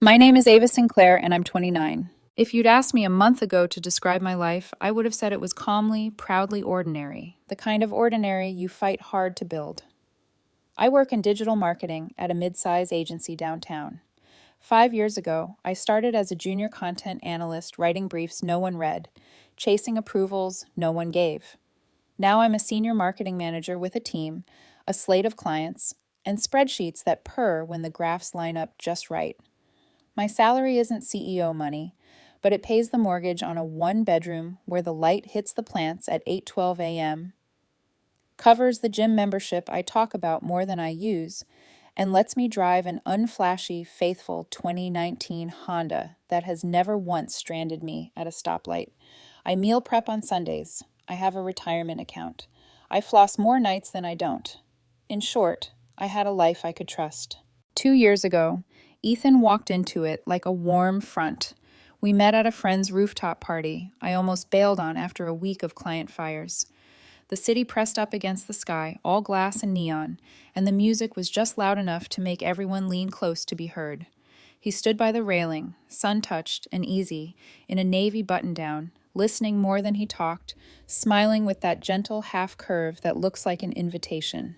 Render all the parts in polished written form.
My name is Ava Sinclair, and I'm 29. If you'd asked me a month ago to describe my life, I would have said it was calmly, proudly ordinary, the kind of ordinary you fight hard to build. I work in digital marketing at a mid-size agency downtown. 5 years ago, I started as a junior content analyst writing briefs no one read, chasing approvals no one gave. Now I'm a senior marketing manager with a team, a slate of clients, and spreadsheets that purr when the graphs line up just right. My salary isn't CEO money, but it pays the mortgage on a one-bedroom where the light hits the plants at 8:12 a.m., covers the gym membership I talk about more than I use, and lets me drive an unflashy, faithful 2019 Honda that has never once stranded me at a stoplight. I meal prep on Sundays. I have a retirement account. I floss more nights than I don't. In short, I had a life I could trust. 2 years ago, Ethan walked into it like a warm front. We met at a friend's rooftop party I almost bailed on after a week of client fires. The city pressed up against the sky, all glass and neon, and the music was just loud enough to make everyone lean close to be heard. He stood by the railing, sun-touched and easy, in a navy button-down, listening more than he talked, smiling with that gentle half-curve that looks like an invitation.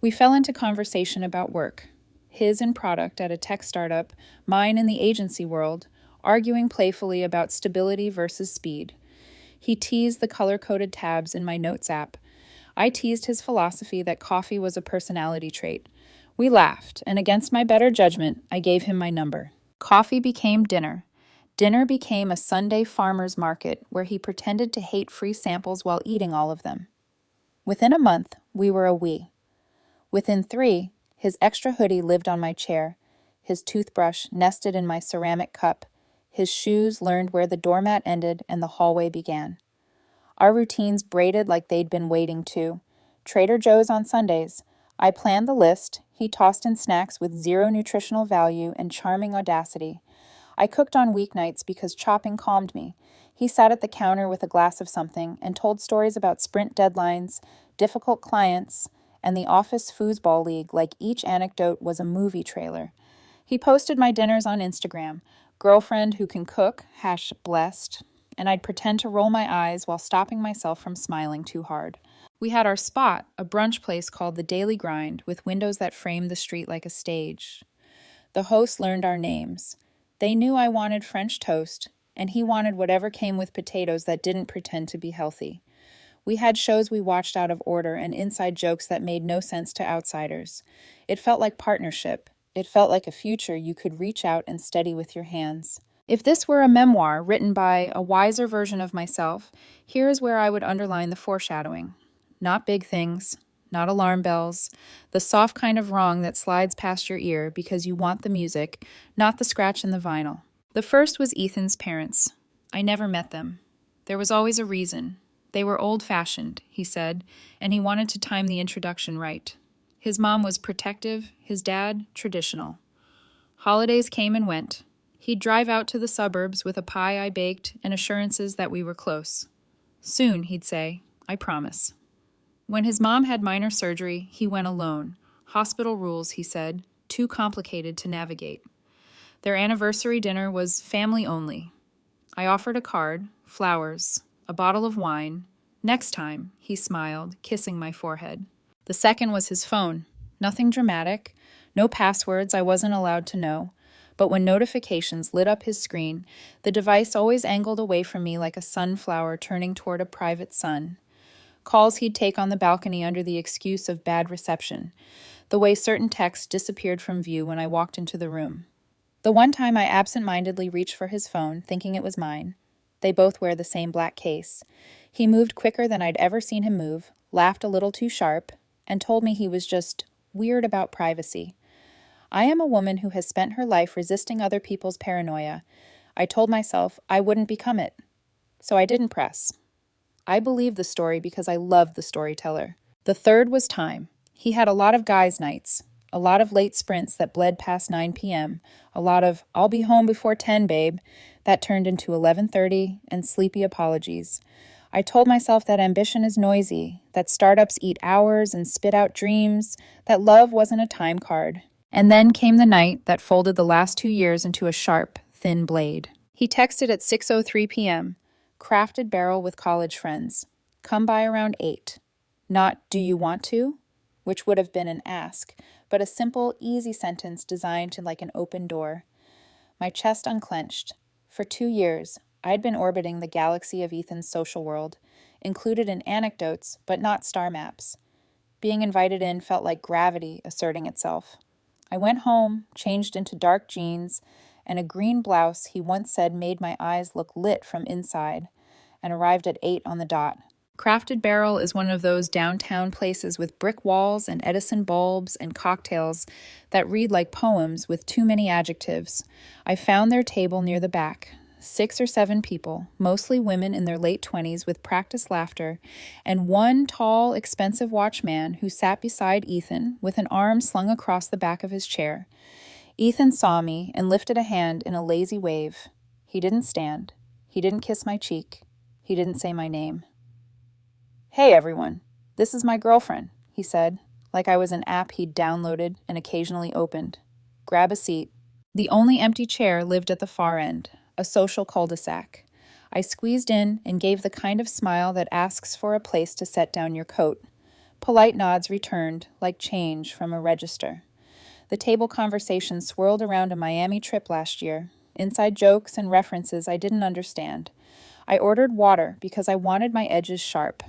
We fell into conversation about work, his in product at a tech startup, mine in the agency world, arguing playfully about stability versus speed. He teased the color-coded tabs in my notes app. I teased his philosophy that coffee was a personality trait. We laughed, and against my better judgment, I gave him my number. Coffee became dinner. Dinner became a Sunday farmer's market where he pretended to hate free samples while eating all of them. Within a month, we were a we. Within 3, his extra hoodie lived on my chair, his toothbrush nested in my ceramic cup, his shoes learned where the doormat ended and the hallway began. Our routines braided like they'd been waiting to. Trader Joe's on Sundays. I planned the list, he tossed in snacks with zero nutritional value and charming audacity. I cooked on weeknights because chopping calmed me. He sat at the counter with a glass of something and told stories about sprint deadlines, difficult clients, and the office foosball league like each anecdote was a movie trailer. He posted my dinners on Instagram, girlfriend who can cook, #blessed, and I'd pretend to roll my eyes while stopping myself from smiling too hard. We had our spot, a brunch place called The Daily Grind, with windows that framed the street like a stage. The hosts learned our names. They knew I wanted French toast, and he wanted whatever came with potatoes that didn't pretend to be healthy. We had shows we watched out of order and inside jokes that made no sense to outsiders. It felt like partnership. It felt like a future you could reach out and steady with your hands. If this were a memoir written by a wiser version of myself, here is where I would underline the foreshadowing. Not big things, not alarm bells, the soft kind of wrong that slides past your ear because you want the music, not the scratch in the vinyl. The first was Ethan's parents. I never met them. There was always a reason. They were old-fashioned, he said, and he wanted to time the introduction right. His mom was protective, his dad, traditional. Holidays came and went. He'd drive out to the suburbs with a pie I baked and assurances that we were close. Soon, he'd say, I promise. When his mom had minor surgery, he went alone. Hospital rules, he said, too complicated to navigate. Their anniversary dinner was family only. I offered a card, flowers, a bottle of wine. Next time, he smiled, kissing my forehead. The second was his phone. Nothing dramatic, no passwords I wasn't allowed to know. But when notifications lit up his screen, the device always angled away from me like a sunflower turning toward a private sun. Calls he'd take on the balcony under the excuse of bad reception. The way certain texts disappeared from view when I walked into the room. The one time I absent-mindedly reached for his phone, thinking it was mine. They both wear the same black case. He moved quicker than I'd ever seen him move, laughed a little too sharp, and told me he was just weird about privacy. I am a woman who has spent her life resisting other people's paranoia. I told myself I wouldn't become it. So I didn't press. I believed the story because I loved the storyteller. The third was time. He had a lot of guys' nights, a lot of late sprints that bled past 9 p.m., a lot of "I'll be home before 10, babe," that turned into 11:30 and sleepy apologies. I told myself that ambition is noisy, that startups eat hours and spit out dreams, that love wasn't a time card. And then came the night that folded the last 2 years into a sharp, thin blade. He texted at 6:03 p.m., crafted barrel with college friends. Come by around 8. Not, do you want to? Which would have been an ask, but a simple, easy sentence designed to like an open door. My chest unclenched. For 2 years, I'd been orbiting the galaxy of Ethan's social world, included in anecdotes, but not star maps. Being invited in felt like gravity asserting itself. I went home, changed into dark jeans and a green blouse he once said made my eyes look lit from inside, and arrived at 8 on the dot. Crafted Barrel is one of those downtown places with brick walls and Edison bulbs and cocktails that read like poems with too many adjectives. I found their table near the back. 6 or 7 people, mostly women in their late 20s with practiced laughter, and one tall, expensive watchman who sat beside Ethan with an arm slung across the back of his chair. Ethan saw me and lifted a hand in a lazy wave. He didn't stand. He didn't kiss my cheek. He didn't say my name. Hey, everyone. This is my girlfriend, he said, like I was an app he'd downloaded and occasionally opened. Grab a seat. The only empty chair lived at the far end, a social cul-de-sac. I squeezed in and gave the kind of smile that asks for a place to set down your coat. Polite nods returned, like change from a register. The table conversation swirled around a Miami trip last year, inside jokes and references I didn't understand. I ordered water because I wanted my edges sharp.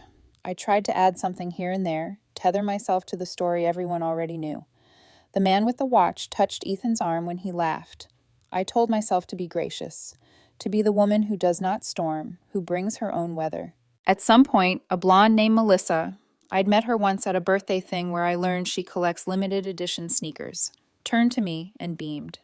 I tried to add something here and there, tether myself to the story everyone already knew. The man with the watch touched Ethan's arm when he laughed. I told myself to be gracious, to be the woman who does not storm, who brings her own weather. At some point, a blonde named Melissa, I'd met her once at a birthday thing where I learned she collects limited edition sneakers, turned to me and beamed.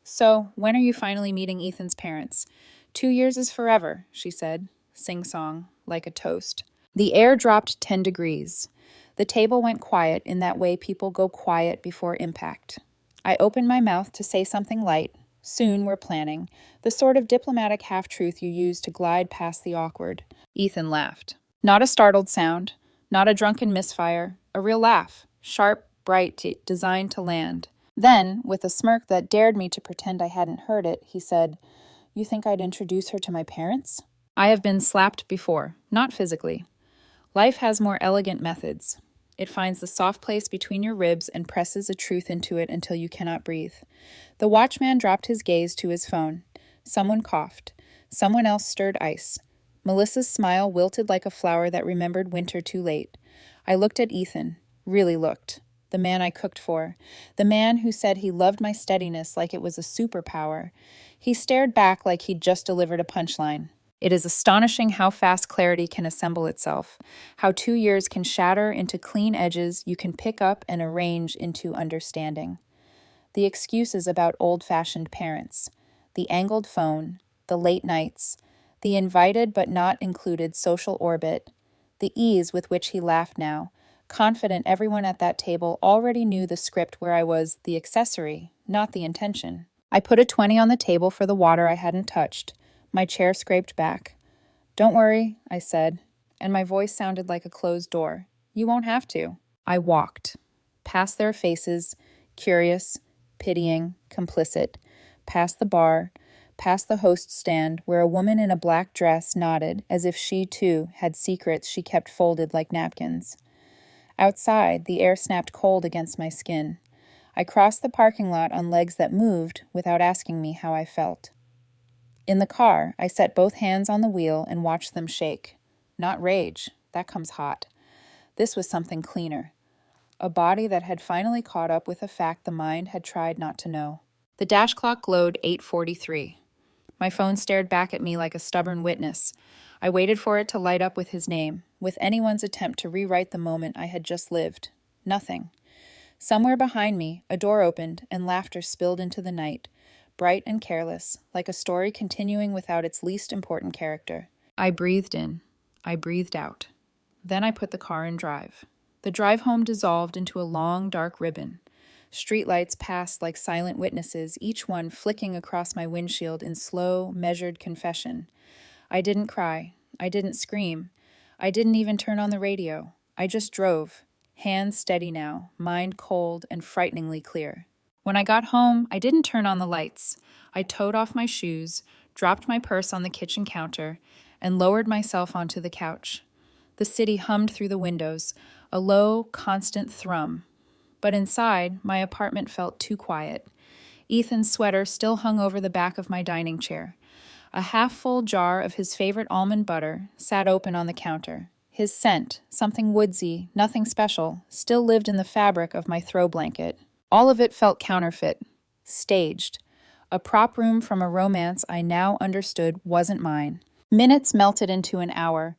So, when are you finally meeting Ethan's parents? 2 years is forever, she said, sing-song, like a toast. The air dropped 10 degrees. The table went quiet in that way people go quiet before impact. I opened my mouth to say something light. Soon we're planning, the sort of diplomatic half-truth you use to glide past the awkward. Ethan laughed. Not a startled sound, not a drunken misfire, a real laugh, sharp, bright, designed to land. Then, with a smirk that dared me to pretend I hadn't heard it, he said, "You think I'd introduce her to my parents?" I have been slapped before, not physically. Life has more elegant methods. It finds the soft place between your ribs and presses a truth into it until you cannot breathe. The watchman dropped his gaze to his phone. Someone coughed. Someone else stirred ice. Melissa's smile wilted like a flower that remembered winter too late. I looked at Ethan, really looked. The man I cooked for. The man who said he loved my steadiness like it was a superpower. He stared back like he'd just delivered a punchline. It is astonishing how fast clarity can assemble itself, how 2 years can shatter into clean edges you can pick up and arrange into understanding. The excuses about old-fashioned parents, the angled phone, the late nights, the invited but not included social orbit, the ease with which he laughed now, confident everyone at that table already knew the script where I was the accessory, not the intention. I put a 20 on the table for the water I hadn't touched. My chair scraped back. "Don't worry," I said, and my voice sounded like a closed door. "You won't have to." I walked. Past their faces, curious, pitying, complicit. Past the bar, past the host stand where a woman in a black dress nodded as if she, too, had secrets she kept folded like napkins. Outside, the air snapped cold against my skin. I crossed the parking lot on legs that moved without asking me how I felt. In the car, I set both hands on the wheel and watched them shake. Not rage, that comes hot. This was something cleaner. A body that had finally caught up with a fact the mind had tried not to know. The dash clock glowed 8:43. My phone stared back at me like a stubborn witness. I waited for it to light up with his name, with anyone's attempt to rewrite the moment I had just lived. Nothing. Somewhere behind me, a door opened and laughter spilled into the night. Bright and careless, like a story continuing without its least important character. I breathed in. I breathed out. Then I put the car in drive. The drive home dissolved into a long, dark ribbon. Streetlights passed like silent witnesses, each one flicking across my windshield in slow, measured confession. I didn't cry. I didn't scream. I didn't even turn on the radio. I just drove. Hands steady now, mind cold and frighteningly clear. When I got home, I didn't turn on the lights. I toed off my shoes, dropped my purse on the kitchen counter, and lowered myself onto the couch. The city hummed through the windows, a low, constant thrum. But inside, my apartment felt too quiet. Ethan's sweater still hung over the back of my dining chair. A half-full jar of his favorite almond butter sat open on the counter. His scent, something woodsy, nothing special, still lived in the fabric of my throw blanket. All of it felt counterfeit, staged, a prop room from a romance I now understood wasn't mine. Minutes melted into an hour.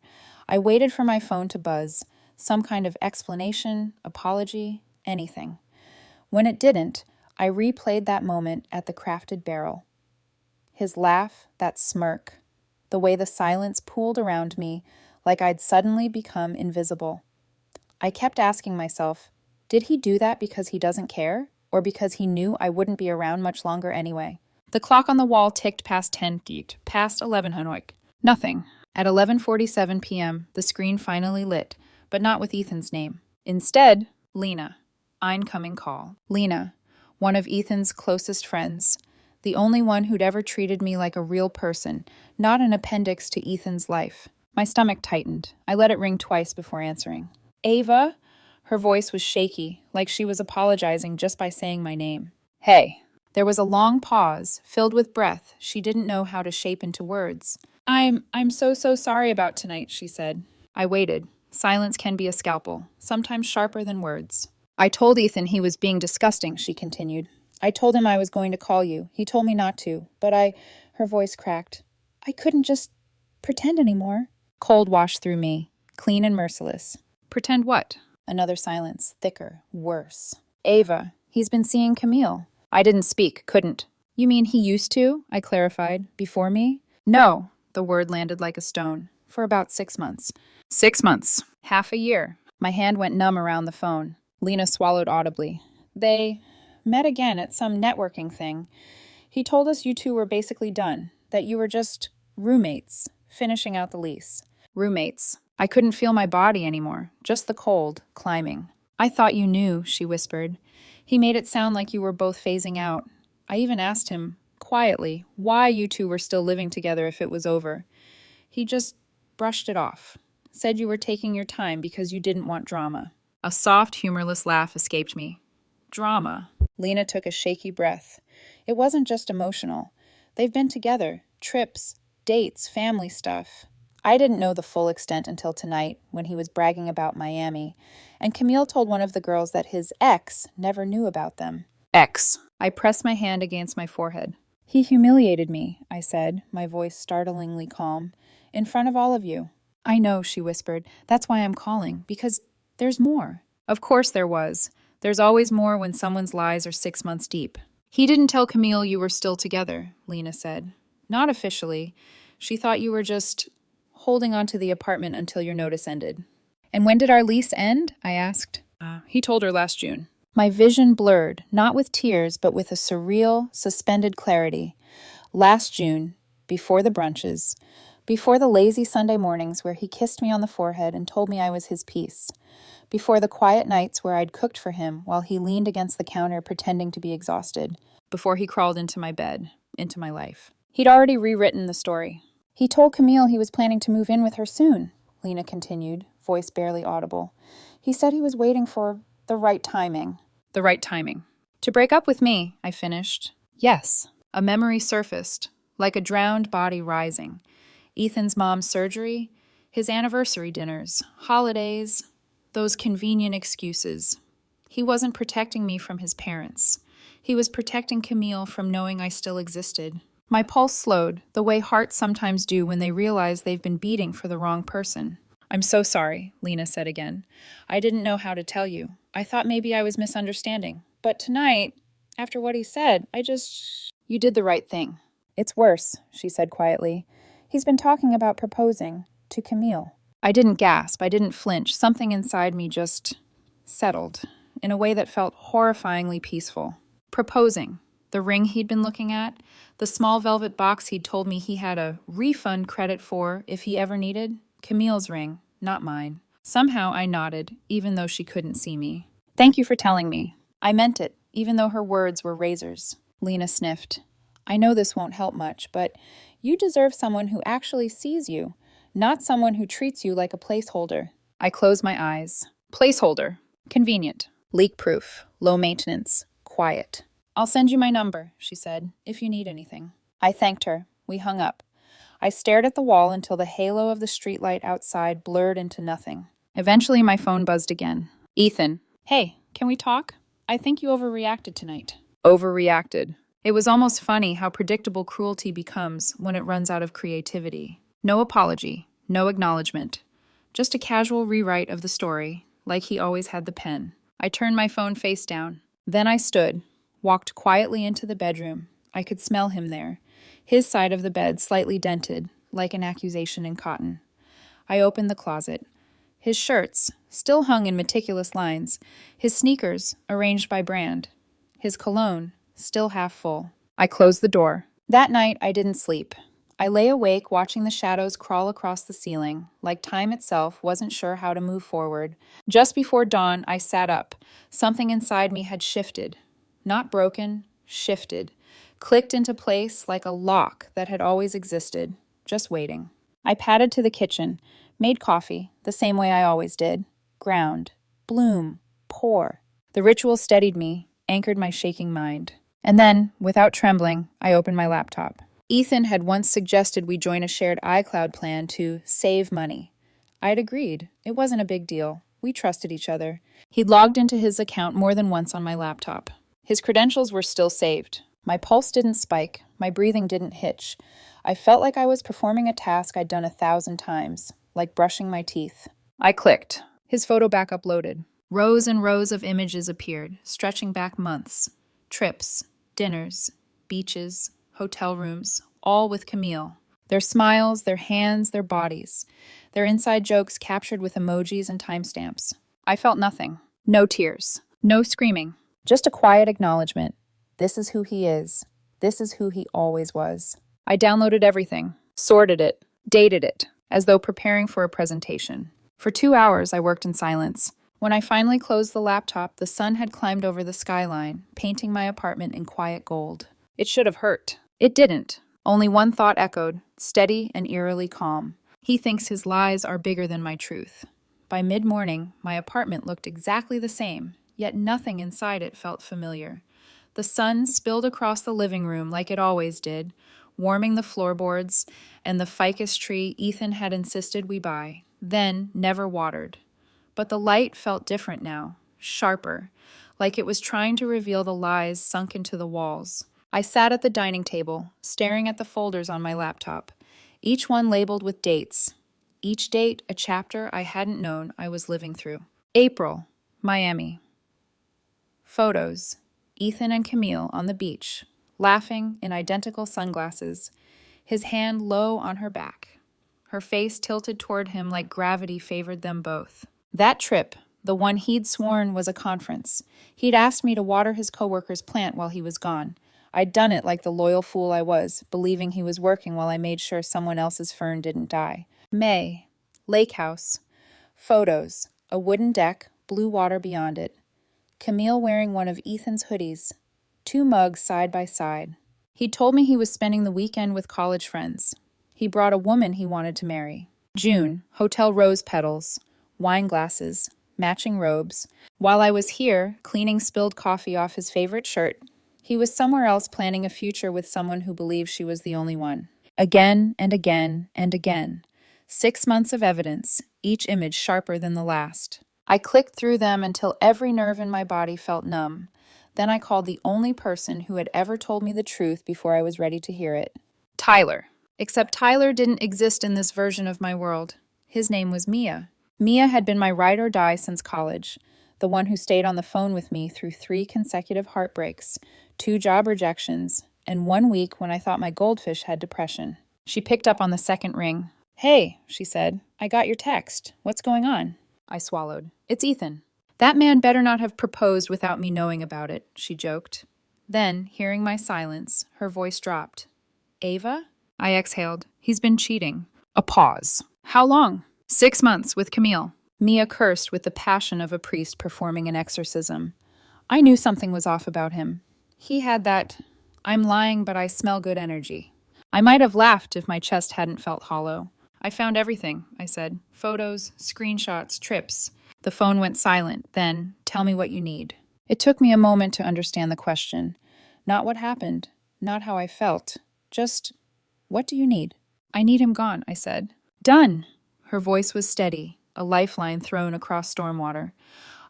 I waited for my phone to buzz, some kind of explanation, apology, anything. When it didn't, I replayed that moment at the crafted barrel. His laugh, that smirk, the way the silence pooled around me like I'd suddenly become invisible. I kept asking myself, did he do that because he doesn't care, or because he knew I wouldn't be around much longer anyway? The clock on the wall ticked past 10 feet, past 11 Hanoi. Nothing. At 11:47 p.m., the screen finally lit, but not with Ethan's name. Instead, Lena. Incoming call. Lena, one of Ethan's closest friends. The only one who'd ever treated me like a real person, not an appendix to Ethan's life. My stomach tightened. I let it ring twice before answering. Ava? Her voice was shaky, like she was apologizing just by saying my name. Hey. There was a long pause, filled with breath she didn't know how to shape into words. I'm so sorry about tonight, she said. I waited. Silence can be a scalpel, sometimes sharper than words. I told Ethan he was being disgusting, she continued. I told him I was going to call you. He told me not to, but her voice cracked. I couldn't just pretend anymore. Cold washed through me, clean and merciless. Pretend what? Another silence, thicker, worse. Ava, he's been seeing Camille. I didn't speak, couldn't. You mean he used to? I clarified. Before me? No, the word landed like a stone. For about 6 months. 6 months. Half a year. My hand went numb around the phone. Lena swallowed audibly. They met again at some networking thing. He told us you two were basically done, that you were just roommates, finishing out the lease. Roommates. I couldn't feel my body anymore, just the cold, climbing. I thought you knew, she whispered. He made it sound like you were both phasing out. I even asked him, quietly, why you two were still living together if it was over. He just brushed it off. Said you were taking your time because you didn't want drama. A soft, humorless laugh escaped me. Drama. Lena took a shaky breath. It wasn't just emotional. They've been together. Trips, dates, family stuff. I didn't know the full extent until tonight, when he was bragging about Miami, and Camille told one of the girls that his ex never knew about them. Ex. I pressed my hand against my forehead. He humiliated me, I said, my voice startlingly calm, in front of all of you. I know, she whispered. That's why I'm calling, because there's more. Of course there was. There's always more when someone's lies are 6 months deep. He didn't tell Camille you were still together, Lena said. Not officially. She thought you were just holding on to the apartment until your notice ended. And when did our lease end? I asked. He told her last June. My vision blurred, not with tears, but with a surreal, suspended clarity. Last June, before the brunches, before the lazy Sunday mornings where he kissed me on the forehead and told me I was his piece, before the quiet nights where I'd cooked for him while he leaned against the counter pretending to be exhausted, before he crawled into my bed, into my life. He'd already rewritten the story. He told Camille he was planning to move in with her soon, Lena continued, voice barely audible. He said he was waiting for the right timing. The right timing. To break up with me, I finished. Yes. A memory surfaced, like a drowned body rising. Ethan's mom's surgery, his anniversary dinners, holidays, those convenient excuses. He wasn't protecting me from his parents. He was protecting Camille from knowing I still existed. My pulse slowed, the way hearts sometimes do when they realize they've been beating for the wrong person. I'm so sorry, Lena said again. I didn't know how to tell you. I thought maybe I was misunderstanding. But tonight, after what he said, You did the right thing. It's worse, she said quietly. He's been talking about proposing to Camille. I didn't gasp. I didn't flinch. Something inside me just settled in a way that felt horrifyingly peaceful. Proposing. The ring he'd been looking at, the small velvet box he'd told me he had a refund credit for if he ever needed. Camille's ring, not mine. Somehow I nodded, even though she couldn't see me. Thank you for telling me. I meant it. even though her words were razors. Lena sniffed. I know this won't help much, but you deserve someone who actually sees you, not someone who treats you like a placeholder. I closed my eyes. Placeholder. Convenient. Leak-proof. Low maintenance. Quiet. I'll send you my number, she said, if you need anything. I thanked her. We hung up. I stared at the wall until the halo of the streetlight outside blurred into nothing. Eventually, my phone buzzed again. Ethan. Hey, can we talk? I think you overreacted tonight. Overreacted. It was almost funny how predictable cruelty becomes when it runs out of creativity. No apology, no acknowledgement. Just a casual rewrite of the story, like he always had the pen. I turned my phone face down. Then I stood, walked quietly into the bedroom. I could smell him there, his side of the bed slightly dented, like an accusation in cotton. I opened the closet. His shirts, still hung in meticulous lines, his sneakers, arranged by brand, his cologne, still half full. I closed the door. That night, I didn't sleep. I lay awake watching the shadows crawl across the ceiling, like time itself wasn't sure how to move forward. Just before dawn, I sat up. Something inside me had shifted. Not broken, shifted. Clicked into place like a lock that had always existed, just waiting. I padded to the kitchen, made coffee, the same way I always did. Ground, bloom, pour. The ritual steadied me, anchored my shaking mind. And then, without trembling, I opened my laptop. Ethan had once suggested we join a shared iCloud plan to save money. I'd agreed. It wasn't a big deal. We trusted each other. He'd logged into his account more than once on my laptop. His credentials were still saved. My pulse didn't spike. My breathing didn't hitch. I felt like I was performing a task I'd done 1,000 times, like brushing my teeth. I clicked. His photo backup loaded. Rows and rows of images appeared, stretching back months. Trips, dinners, beaches, hotel rooms, all with Camille. Their smiles, their hands, their bodies. Their inside jokes captured with emojis and timestamps. I felt nothing. No tears. No screaming. Just a quiet acknowledgement. This is who he is. This is who he always was. I downloaded everything, sorted it, dated it, as though preparing for a presentation. For 2 hours, I worked in silence. When I finally closed the laptop, the sun had climbed over the skyline, painting my apartment in quiet gold. It should have hurt. It didn't. Only one thought echoed, steady and eerily calm. He thinks his lies are bigger than my truth. By mid-morning, my apartment looked exactly the same, yet nothing inside it felt familiar. The sun spilled across the living room like it always did, warming the floorboards and the ficus tree Ethan had insisted we buy, then never watered. But the light felt different now, sharper, like it was trying to reveal the lies sunk into the walls. I sat at the dining table, staring at the folders on my laptop, each one labeled with dates. Each date a chapter I hadn't known I was living through. April, Miami. Photos. Ethan and Camille on the beach, laughing in identical sunglasses, his hand low on her back, her face tilted toward him like gravity favored them both. That trip, the one he'd sworn was a conference, he'd asked me to water his coworker's plant while he was gone. I'd done it like the loyal fool I was, believing he was working while I made sure someone else's fern didn't die. May, lake house, photos, a wooden deck, blue water beyond it. Camille wearing one of Ethan's hoodies, 2 mugs side by side. He'd told me he was spending the weekend with college friends. He brought a woman he wanted to marry. June, hotel rose petals, wine glasses, matching robes. While I was here, cleaning spilled coffee off his favorite shirt, he was somewhere else planning a future with someone who believed she was the only one. Again and again and again. 6 months of evidence, each image sharper than the last. I clicked through them until every nerve in my body felt numb. Then I called the only person who had ever told me the truth before I was ready to hear it. Tyler. Except Tyler didn't exist in this version of my world. His name was Mia. Mia had been my ride or die since college, the one who stayed on the phone with me through 3 consecutive heartbreaks, 2 job rejections, and 1 week when I thought my goldfish had depression. She picked up on the second ring. Hey, she said, I got your text. What's going on? I swallowed. It's Ethan. That man better not have proposed without me knowing about it, she joked. Then, hearing my silence, her voice dropped. Ava? I exhaled. He's been cheating. A pause. How long? 6 months with Camille. Mia cursed with the passion of a priest performing an exorcism. I knew something was off about him. He had that, I'm lying but I smell good energy. I might have laughed if my chest hadn't felt hollow. I found everything, I said. Photos, screenshots, trips. The phone went silent. Then, tell me what you need. It took me a moment to understand the question. Not what happened, not how I felt. Just, what do you need? I need him gone, I said. Done! Her voice was steady, a lifeline thrown across stormwater.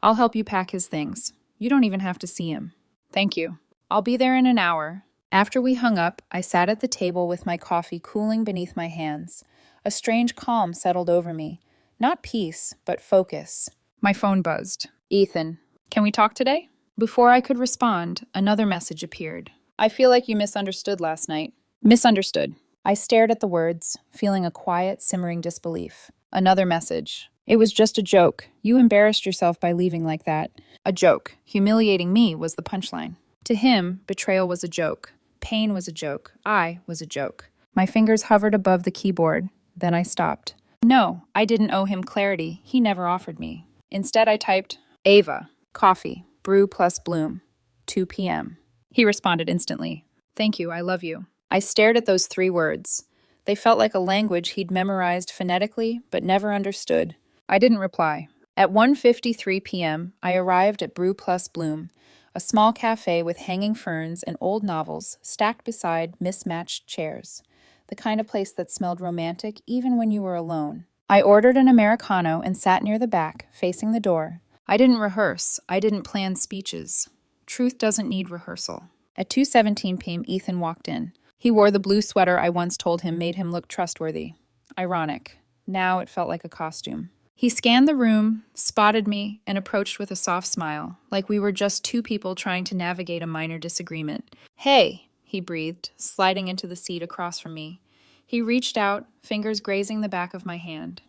I'll help you pack his things. You don't even have to see him. Thank you. I'll be there in an hour. After we hung up, I sat at the table with my coffee cooling beneath my hands. A strange calm settled over me. Not peace, but focus. My phone buzzed. Ethan, can we talk today? Before I could respond, another message appeared. I feel like you misunderstood last night. Misunderstood. I stared at the words, feeling a quiet, simmering disbelief. Another message. It was just a joke. You embarrassed yourself by leaving like that. A joke. Humiliating me was the punchline. To him, betrayal was a joke. Pain was a joke. I was a joke. My fingers hovered above the keyboard. Then I stopped. No, I didn't owe him clarity. He never offered me. Instead, I typed, Ava, coffee, brew plus bloom, 2 p.m. He responded instantly. Thank you, I love you. I stared at those 3 words. They felt like a language he'd memorized phonetically, but never understood. I didn't reply. At 1:53 p.m., I arrived at Brew Plus Bloom, a small cafe with hanging ferns and old novels stacked beside mismatched chairs, the kind of place that smelled romantic even when you were alone. I ordered an Americano and sat near the back, facing the door. I didn't rehearse. I didn't plan speeches. Truth doesn't need rehearsal. At 2:17 p.m., Ethan walked in. He wore the blue sweater I once told him made him look trustworthy. Ironic. Now it felt like a costume. He scanned the room, spotted me, and approached with a soft smile, like we were just 2 people trying to navigate a minor disagreement. Hey, he breathed, sliding into the seat across from me. He reached out, fingers grazing the back of my hand.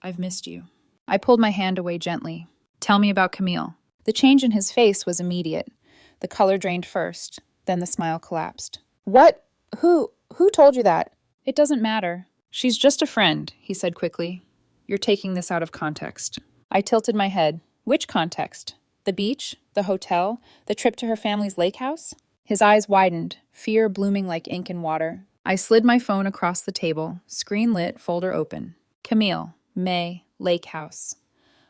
I've missed you. I pulled my hand away gently. Tell me about Camille. The change in his face was immediate. The color drained first, then the smile collapsed. What? Who told you that? It doesn't matter. She's just a friend, he said quickly. You're taking this out of context. I tilted my head. Which context? The beach? The hotel? The trip to her family's lake house? His eyes widened, fear blooming like ink in water. I slid my phone across the table, screen lit, folder open. Camille, May, lake house.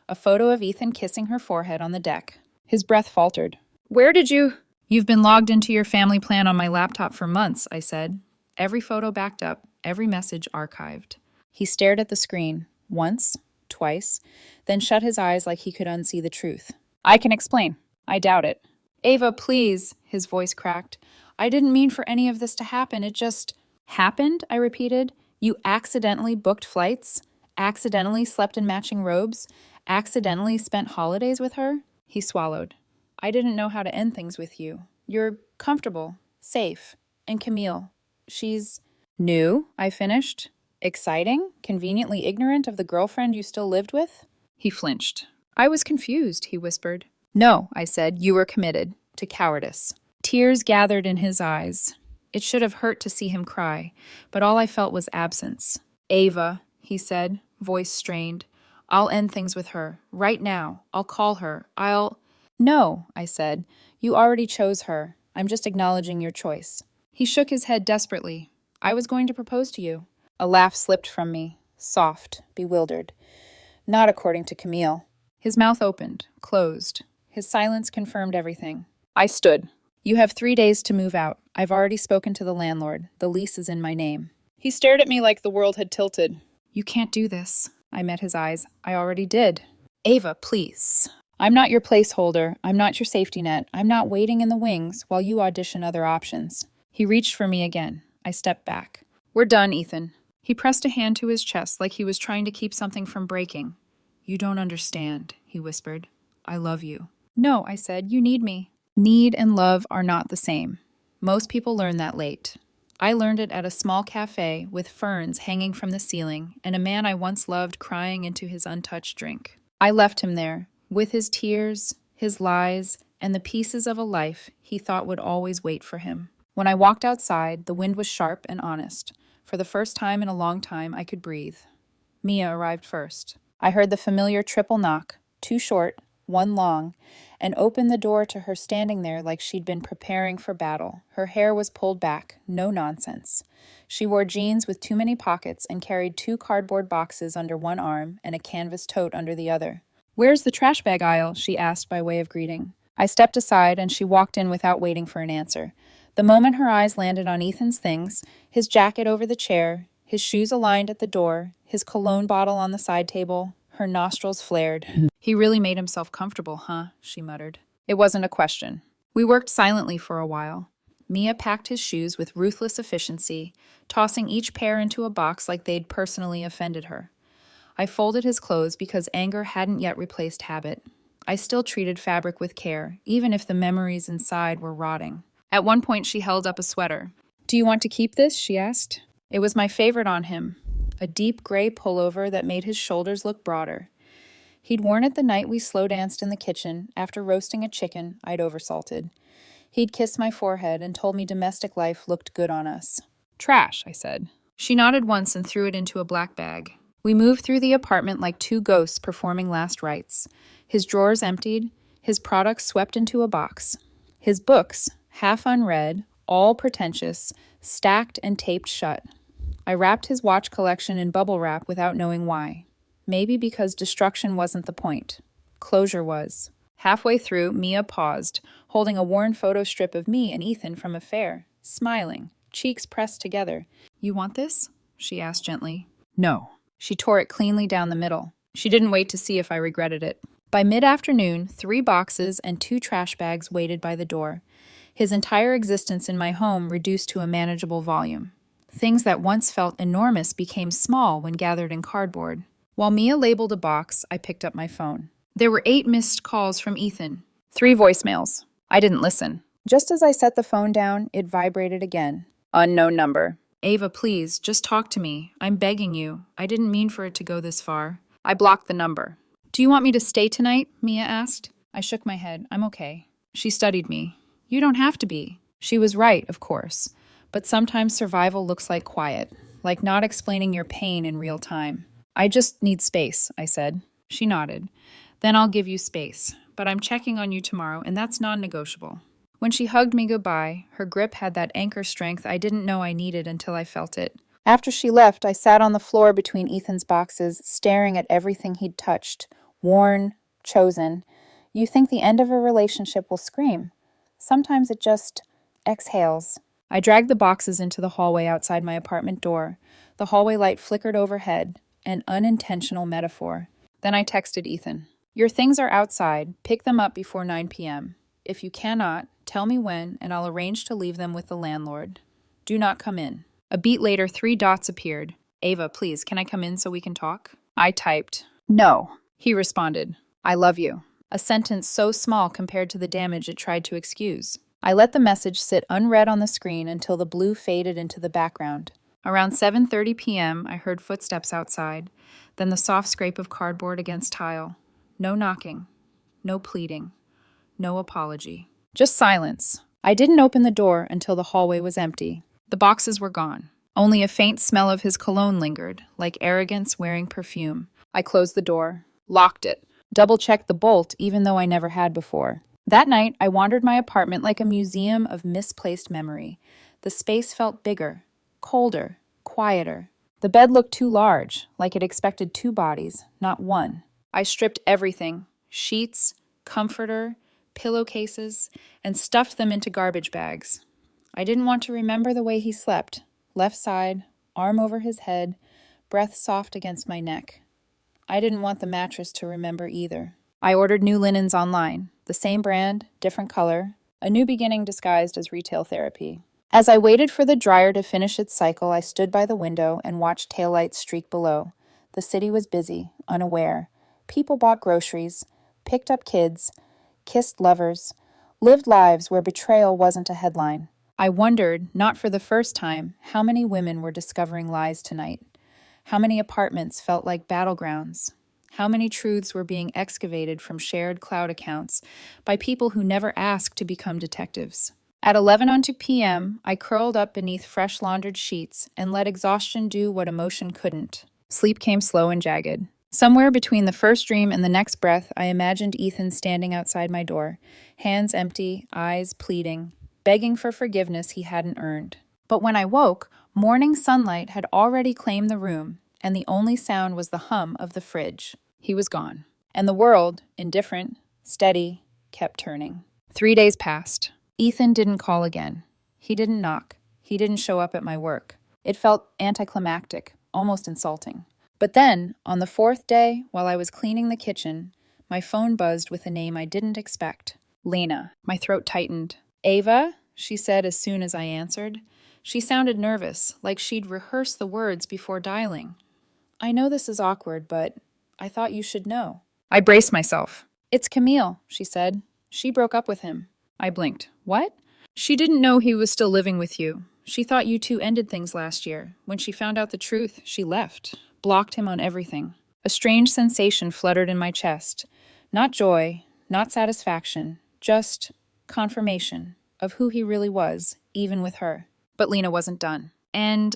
A photo of Ethan kissing her forehead on the deck. His breath faltered. Where did you... You've been logged into your family plan on my laptop for months, I said. Every photo backed up, every message archived. He stared at the screen, once, twice, then shut his eyes like he could unsee the truth. I can explain. I doubt it. Ava, please, his voice cracked. I didn't mean for any of this to happen. It just... Happened? I repeated. You accidentally booked flights? Accidentally slept in matching robes? Accidentally spent holidays with her? He swallowed. I didn't know how to end things with you. You're comfortable, safe. And Camille, she's new, I finished. Exciting? Conveniently ignorant of the girlfriend you still lived with? He flinched. I was confused, he whispered. No, I said, you were committed to cowardice. Tears gathered in his eyes. It should have hurt to see him cry, but all I felt was absence. Ava, he said, voice strained. I'll end things with her. Right now. I'll call her. No, I said. You already chose her. I'm just acknowledging your choice. He shook his head desperately. I was going to propose to you. A laugh slipped from me, soft, bewildered. Not according to Camille. His mouth opened, closed. His silence confirmed everything. I stood. You have 3 days to move out. I've already spoken to the landlord. The lease is in my name. He stared at me like the world had tilted. You can't do this. I met his eyes. I already did. Ava, please. I'm not your placeholder. I'm not your safety net. I'm not waiting in the wings while you audition other options. He reached for me again. I stepped back. We're done, Ethan. He pressed a hand to his chest like he was trying to keep something from breaking. You don't understand, he whispered. I love you. No, I said, you need me. Need and love are not the same. Most people learn that late. I learned it at a small cafe with ferns hanging from the ceiling and a man I once loved crying into his untouched drink. I left him there, with his tears, his lies, and the pieces of a life he thought would always wait for him. When I walked outside, the wind was sharp and honest. For the first time in a long time, I could breathe. Mia arrived first. I heard the familiar triple knock, too short, one long, and opened the door to her standing there like she'd been preparing for battle. Her hair was pulled back, no nonsense. She wore jeans with too many pockets and carried 2 cardboard boxes under one arm and a canvas tote under the other. "Where's the trash bag aisle?" she asked by way of greeting. I stepped aside and she walked in without waiting for an answer. The moment her eyes landed on Ethan's things, his jacket over the chair, his shoes aligned at the door, his cologne bottle on the side table, her nostrils flared. "He really made himself comfortable, huh?" she muttered. It wasn't a question. We worked silently for a while. Mia packed his shoes with ruthless efficiency, tossing each pair into a box like they'd personally offended her. I folded his clothes because anger hadn't yet replaced habit. I still treated fabric with care, even if the memories inside were rotting. At one point, she held up a sweater. "Do you want to keep this?" she asked. It was my favorite on him, a deep gray pullover that made his shoulders look broader. He'd worn it the night we slow danced in the kitchen after roasting a chicken I'd oversalted. He'd kissed my forehead and told me domestic life looked good on us. "Trash," I said. She nodded once and threw it into a black bag. We moved through the apartment like 2 ghosts performing last rites. His drawers emptied, his products swept into a box. His books, half unread, all pretentious, stacked and taped shut. I wrapped his watch collection in bubble wrap without knowing why. Maybe because destruction wasn't the point. Closure was. Halfway through, Mia paused, holding a worn photo strip of me and Ethan from a fair, smiling, cheeks pressed together. "You want this?" she asked gently. "No." She tore it cleanly down the middle. She didn't wait to see if I regretted it. By mid-afternoon, 3 boxes and 2 trash bags waited by the door. His entire existence in my home reduced to a manageable volume. Things that once felt enormous became small when gathered in cardboard. While Mia labeled a box, I picked up my phone. There were 8 missed calls from Ethan. 3 voicemails. I didn't listen. Just as I set the phone down, it vibrated again. Unknown number. "Ava, please, just talk to me. I'm begging you. I didn't mean for it to go this far." I blocked the number. "Do you want me to stay tonight?" Mia asked. I shook my head. "I'm okay." She studied me. "You don't have to be." She was right, of course. But sometimes survival looks like quiet, like not explaining your pain in real time. "I just need space," I said. She nodded. "Then I'll give you space. But I'm checking on you tomorrow, and that's non-negotiable." When she hugged me goodbye, her grip had that anchor strength I didn't know I needed until I felt it. After she left, I sat on the floor between Ethan's boxes, staring at everything he'd touched, worn, chosen. You think the end of a relationship will scream. Sometimes it just exhales. I dragged the boxes into the hallway outside my apartment door. The hallway light flickered overhead, an unintentional metaphor. Then I texted Ethan. "Your things are outside. Pick them up before 9 p.m. If you cannot, tell me when, and I'll arrange to leave them with the landlord. Do not come in." A beat later, 3 dots appeared. "Ava, please, can I come in so we can talk?" I typed, "No." He responded, "I love you." A sentence so small compared to the damage it tried to excuse. I let the message sit unread on the screen until the blue faded into the background. Around 7:30 p.m., I heard footsteps outside, then the soft scrape of cardboard against tile. No knocking, no pleading, no apology. Just silence. I didn't open the door until the hallway was empty. The boxes were gone. Only a faint smell of his cologne lingered, like arrogance wearing perfume. I closed the door, locked it, double-checked the bolt even though I never had before. That night, I wandered my apartment like a museum of misplaced memory. The space felt bigger, colder, quieter. The bed looked too large, like it expected 2 bodies, not one. I stripped everything, sheets, comforter, pillowcases, and stuffed them into garbage bags. I didn't want to remember the way he slept, left side, arm over his head, breath soft against my neck. I didn't want the mattress to remember either. I ordered new linens online, the same brand, different color, a new beginning disguised as retail therapy. As I waited for the dryer to finish its cycle, I stood by the window and watched taillights streak below. The city was busy, unaware. People bought groceries, picked up kids, kissed lovers, lived lives where betrayal wasn't a headline. I wondered, not for the first time, how many women were discovering lies tonight. How many apartments felt like battlegrounds. How many truths were being excavated from shared cloud accounts by people who never asked to become detectives. At 11:02 p.m., I curled up beneath fresh laundered sheets and let exhaustion do what emotion couldn't. Sleep came slow and jagged. Somewhere between the first dream and the next breath, I imagined Ethan standing outside my door, hands empty, eyes pleading, begging for forgiveness he hadn't earned. But when I woke, morning sunlight had already claimed the room, and the only sound was the hum of the fridge. He was gone. And the world, indifferent, steady, kept turning. 3 days passed. Ethan didn't call again. He didn't knock. He didn't show up at my work. It felt anticlimactic, almost insulting. But then, on the fourth day, while I was cleaning the kitchen, my phone buzzed with a name I didn't expect. Lena. My throat tightened. Ava? She said as soon as I answered. She sounded nervous, like she'd rehearsed the words before dialing. I know this is awkward, but I thought you should know. I braced myself. It's Camille, she said. She broke up with him. I blinked. What? She didn't know he was still living with you. She thought you two ended things last year. When she found out the truth, she left. Blocked him on everything. A strange sensation fluttered in my chest. Not joy, not satisfaction, just confirmation of who he really was, even with her. But Lena wasn't done. And,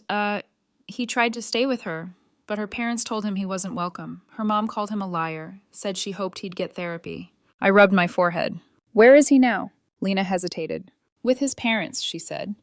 he tried to stay with her, but her parents told him he wasn't welcome. Her mom called him a liar, said she hoped he'd get therapy. I rubbed my forehead. Where is he now? Lena hesitated. With his parents, she said.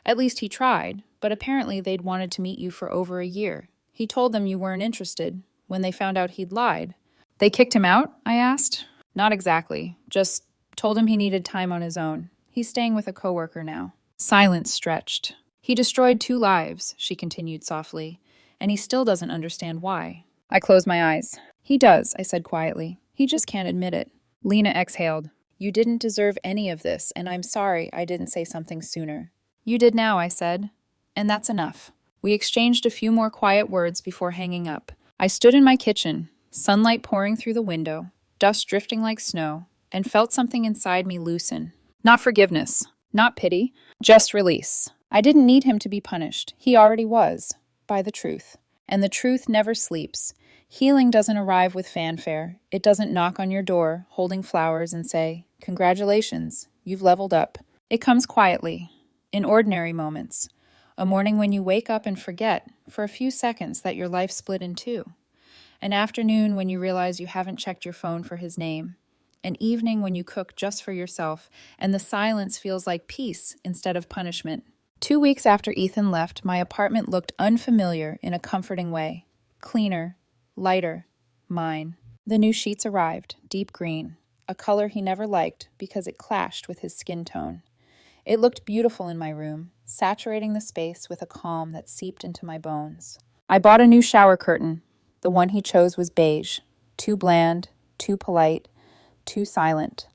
At least he tried, but apparently they'd wanted to meet you for over a year. He told them you weren't interested when they found out he'd lied. They kicked him out? I asked. Not exactly. Just told him he needed time on his own. He's staying with a coworker now. Silence stretched. He destroyed 2 lives, she continued softly, and he still doesn't understand why. I closed my eyes. He does, I said quietly. He just can't admit it. Lena exhaled. You didn't deserve any of this, and I'm sorry I didn't say something sooner. You did now, I said. And that's enough. We exchanged a few more quiet words before hanging up. I stood in my kitchen, sunlight pouring through the window, dust drifting like snow, and felt something inside me loosen. Not forgiveness, not pity, just release. I didn't need him to be punished. He already was, by the truth. And the truth never sleeps. Healing doesn't arrive with fanfare. It doesn't knock on your door, holding flowers and say, "Congratulations, you've leveled up." It comes quietly, in ordinary moments. A morning when you wake up and forget, for a few seconds, that your life split in 2. An afternoon when you realize you haven't checked your phone for his name. An evening when you cook just for yourself, and the silence feels like peace instead of punishment. 2 weeks after Ethan left, my apartment looked unfamiliar in a comforting way. Cleaner, lighter, mine. The new sheets arrived, deep green, a color he never liked because it clashed with his skin tone. It looked beautiful in my room, saturating the space with a calm that seeped into my bones. I bought a new shower curtain. The one he chose was beige, too bland, too polite, too silent.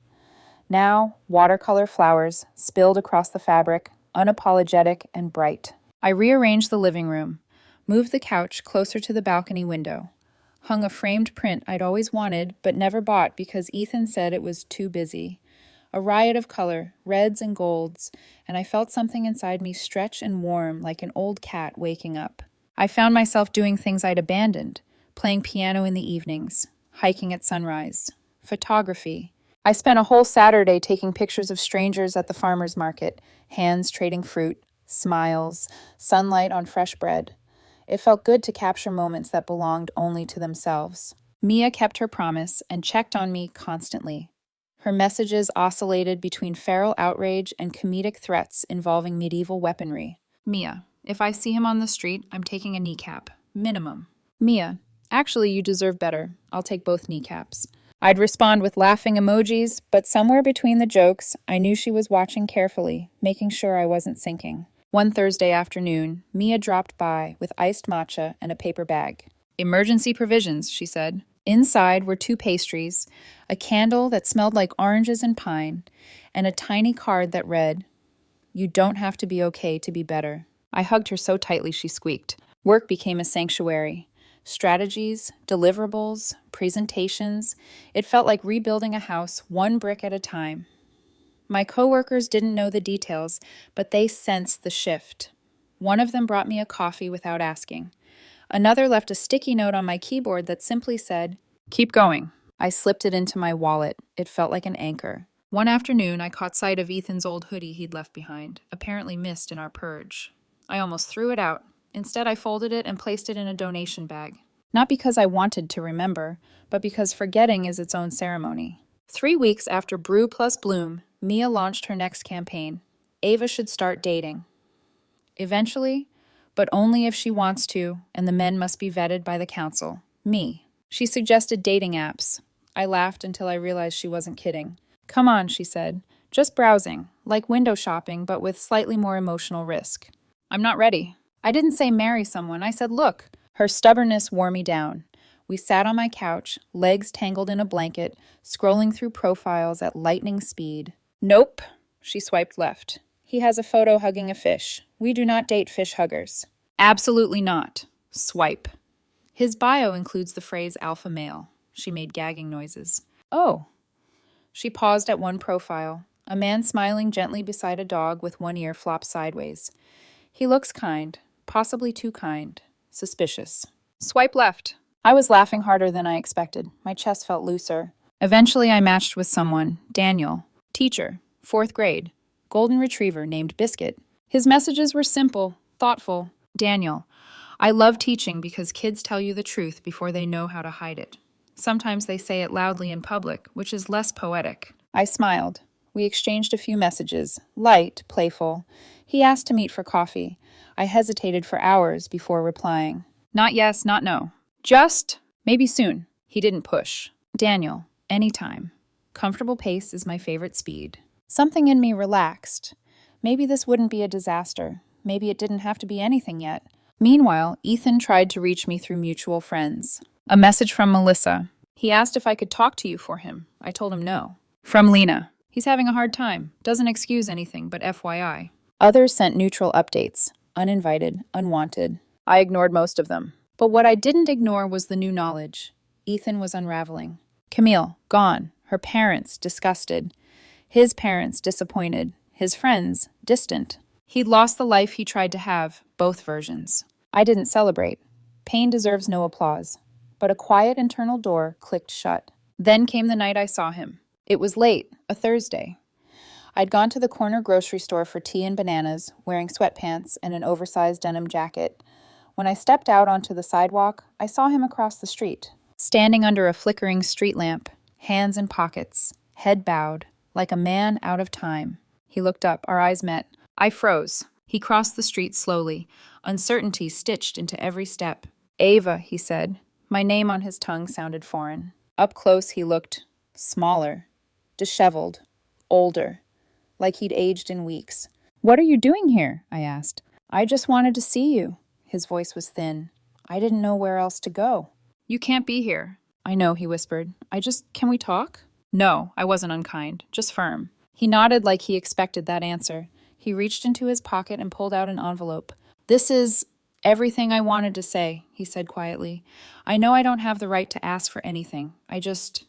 Now, watercolor flowers spilled across the fabric, unapologetic and bright. I rearranged the living room, moved the couch closer to the balcony window, hung a framed print I'd always wanted but never bought because Ethan said it was too busy. A riot of color, reds and golds, and I felt something inside me stretch and warm like an old cat waking up. I found myself doing things I'd abandoned, playing piano in the evenings, hiking at sunrise, photography. I spent a whole Saturday taking pictures of strangers at the farmer's market, hands trading fruit, smiles, sunlight on fresh bread. It felt good to capture moments that belonged only to themselves. Mia kept her promise and checked on me constantly. Her messages oscillated between feral outrage and comedic threats involving medieval weaponry. Mia, if I see him on the street, I'm taking a kneecap. Minimum. Mia, actually, you deserve better. I'll take both kneecaps. I'd respond with laughing emojis, but somewhere between the jokes, I knew she was watching carefully, making sure I wasn't sinking. One Thursday afternoon, Mia dropped by with iced matcha and a paper bag. Emergency provisions, she said. Inside were 2 pastries, a candle that smelled like oranges and pine, and a tiny card that read, "You don't have to be okay to be better." I hugged her so tightly she squeaked. Work became a sanctuary. Strategies, deliverables, presentations. It felt like rebuilding a house one brick at a time. My coworkers didn't know the details, but they sensed the shift. One of them brought me a coffee without asking. Another left a sticky note on my keyboard that simply said, "Keep going." I slipped it into my wallet. It felt like an anchor. One afternoon, I caught sight of Ethan's old hoodie he'd left behind, apparently missed in our purge. I almost threw it out. Instead, I folded it and placed it in a donation bag. Not because I wanted to remember, but because forgetting is its own ceremony. 3 weeks after Brew plus Bloom, Mia launched her next campaign. Ava should start dating. Eventually, but only if she wants to, and the men must be vetted by the council. Me. She suggested dating apps. I laughed until I realized she wasn't kidding. Come on, she said. Just browsing, like window shopping, but with slightly more emotional risk. I'm not ready. I didn't say marry someone, I said look. Her stubbornness wore me down. We sat on my couch, legs tangled in a blanket, scrolling through profiles at lightning speed. Nope. She swiped left. He has a photo hugging a fish. We do not date fish huggers. Absolutely not. Swipe. His bio includes the phrase alpha male. She made gagging noises. Oh. She paused at one profile. A man smiling gently beside a dog with one ear flopped sideways. He looks kind, possibly too kind, suspicious. Swipe left. I was laughing harder than I expected. My chest felt looser. Eventually, I matched with someone, Daniel, teacher, 4th grade, golden retriever named Biscuit. His messages were simple, thoughtful. Daniel, I love teaching because kids tell you the truth before they know how to hide it. Sometimes they say it loudly in public, which is less poetic. I smiled. We exchanged a few messages, light, playful. He asked to meet for coffee. I hesitated for hours before replying. Not yes, not no. Just, maybe soon. He didn't push. Daniel, anytime. Comfortable pace is my favorite speed. Something in me relaxed. Maybe this wouldn't be a disaster. Maybe it didn't have to be anything yet. Meanwhile, Ethan tried to reach me through mutual friends. A message from Melissa. He asked if I could talk to you for him. I told him no. From Lena. He's having a hard time. Doesn't excuse anything, but FYI. Others sent neutral updates. Uninvited, unwanted. I ignored most of them. But what I didn't ignore was the new knowledge. Ethan was unraveling. Camille, gone. Her parents, disgusted. His parents, disappointed. His friends, distant. He'd lost the life he tried to have, both versions. I didn't celebrate. Pain deserves no applause. But a quiet internal door clicked shut. Then came the night I saw him. It was late, a Thursday. I'd gone to the corner grocery store for tea and bananas, wearing sweatpants and an oversized denim jacket. When I stepped out onto the sidewalk, I saw him across the street, standing under a flickering street lamp, hands in pockets, head bowed, like a man out of time. He looked up, our eyes met. I froze. He crossed the street slowly, uncertainty stitched into every step. Ava, he said. My name on his tongue sounded foreign. Up close he looked smaller, disheveled, older, like he'd aged in weeks. What are you doing here? I asked. I just wanted to see you. His voice was thin. I didn't know where else to go. You can't be here. I know, he whispered. Can we talk? No, I wasn't unkind, just firm. He nodded like he expected that answer. He reached into his pocket and pulled out an envelope. This is everything I wanted to say, he said quietly. I know I don't have the right to ask for anything. I just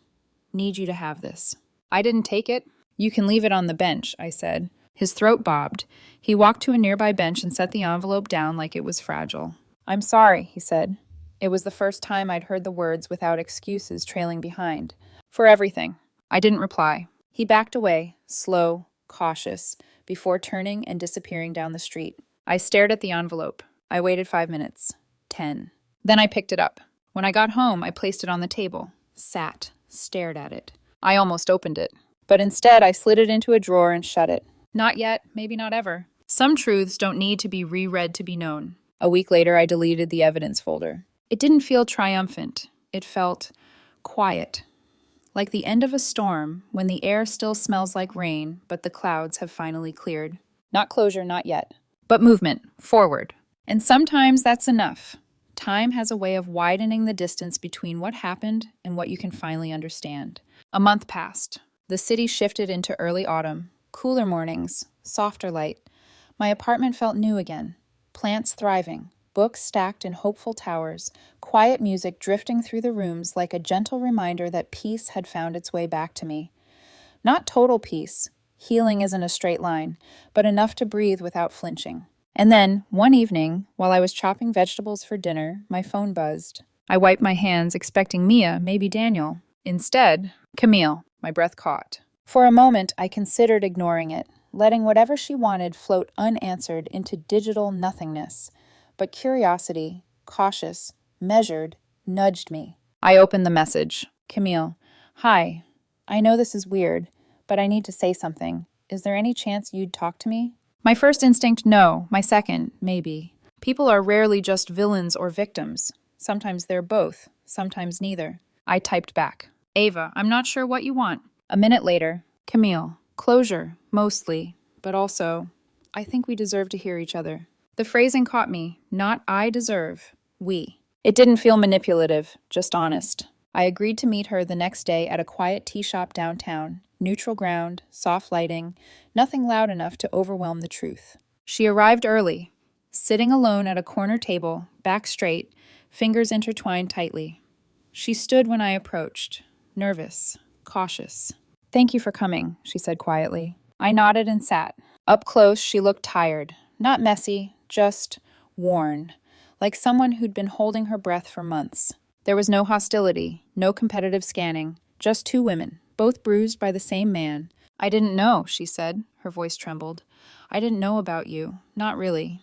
need you to have this. I didn't take it. You can leave it on the bench, I said. His throat bobbed. He walked to a nearby bench and set the envelope down like it was fragile. I'm sorry, he said. It was the first time I'd heard the words without excuses trailing behind. For everything. I didn't reply. He backed away, slow, cautious, before turning and disappearing down the street. I stared at the envelope. I waited 5 minutes. 10. Then I picked it up. When I got home, I placed it on the table. Sat, stared at it. I almost opened it. But instead, I slid it into a drawer and shut it. Not yet, maybe not ever. Some truths don't need to be reread to be known. A week later, I deleted the evidence folder. It didn't feel triumphant. It felt quiet. Like the end of a storm, when the air still smells like rain, but the clouds have finally cleared. Not closure, not yet. But movement, forward. And sometimes that's enough. Time has a way of widening the distance between what happened and what you can finally understand. A month passed. The city shifted into early autumn. Cooler mornings, softer light. My apartment felt new again. Plants thriving, books stacked in hopeful towers, quiet music drifting through the rooms like a gentle reminder that peace had found its way back to me. Not total peace. Healing isn't a straight line, but enough to breathe without flinching. And then, one evening, while I was chopping vegetables for dinner, my phone buzzed. I wiped my hands, expecting Mia, maybe Daniel. Instead, Camille. My breath caught. For a moment, I considered ignoring it, letting whatever she wanted float unanswered into digital nothingness. But curiosity, cautious, measured, nudged me. I opened the message. Camille, hi. I know this is weird, but I need to say something. Is there any chance you'd talk to me? My first instinct, no. My second, maybe. People are rarely just villains or victims. Sometimes they're both, sometimes neither. I typed back. Ava, I'm not sure what you want. A minute later, Camille, closure, mostly, but also, I think we deserve to hear each other. The phrasing caught me. Not I deserve, we. It didn't feel manipulative, just honest. I agreed to meet her the next day at a quiet tea shop downtown. Neutral ground, soft lighting, nothing loud enough to overwhelm the truth. She arrived early, sitting alone at a corner table, back straight, fingers intertwined tightly. She stood when I approached, nervous, cautious. Thank you for coming, she said quietly. I nodded and sat. Up close, she looked tired. Not messy, just worn, like someone who'd been holding her breath for months. There was no hostility, no competitive scanning, just two women, both bruised by the same man. I didn't know, she said. Her voice trembled. I didn't know about you. Not really.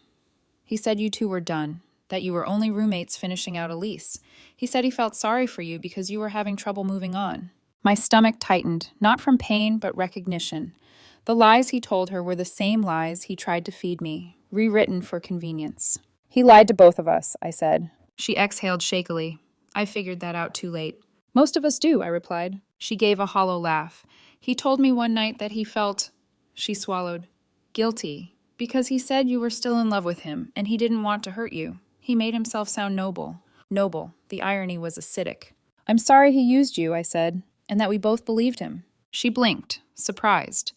He said you two were done, that you were only roommates finishing out a lease. He said he felt sorry for you because you were having trouble moving on. My stomach tightened, not from pain, but recognition. The lies he told her were the same lies he tried to feed me, rewritten for convenience. He lied to both of us, I said. She exhaled shakily. I figured that out too late. Most of us do, I replied. She gave a hollow laugh. He told me one night that he felt, she swallowed, guilty, because he said you were still in love with him, and he didn't want to hurt you. He made himself sound noble. Noble. The irony was acidic. I'm sorry he used you, I said, and that we both believed him. She blinked, surprised.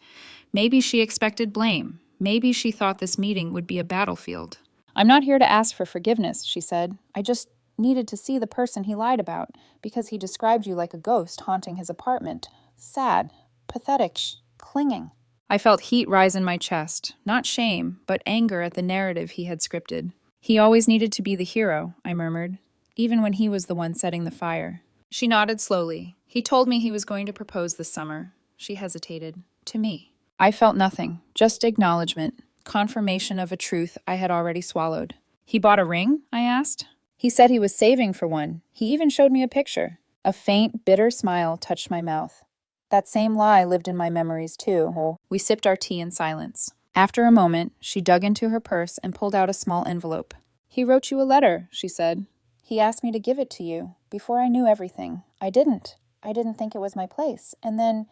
Maybe she expected blame. Maybe she thought this meeting would be a battlefield. I'm not here to ask for forgiveness, she said. I just needed to see the person he lied about, because he described you like a ghost haunting his apartment. Sad, pathetic, clinging. I felt heat rise in my chest, not shame, but anger at the narrative he had scripted. He always needed to be the hero, I murmured, even when he was the one setting the fire. She nodded slowly. He told me he was going to propose this summer. She hesitated. To me. I felt nothing, just acknowledgement, confirmation of a truth I had already swallowed. He bought a ring? I asked. He said he was saving for one. He even showed me a picture. A faint, bitter smile touched my mouth. That same lie lived in my memories, too. We sipped our tea in silence. After a moment, she dug into her purse and pulled out a small envelope. He wrote you a letter, she said. He asked me to give it to you, before I knew everything. I didn't. I didn't think it was my place. And then,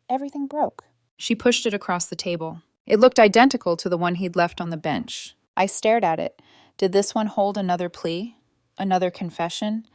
everything broke. She pushed it across the table. It looked identical to the one he'd left on the bench. I stared at it. Did this one hold another plea? Another confession?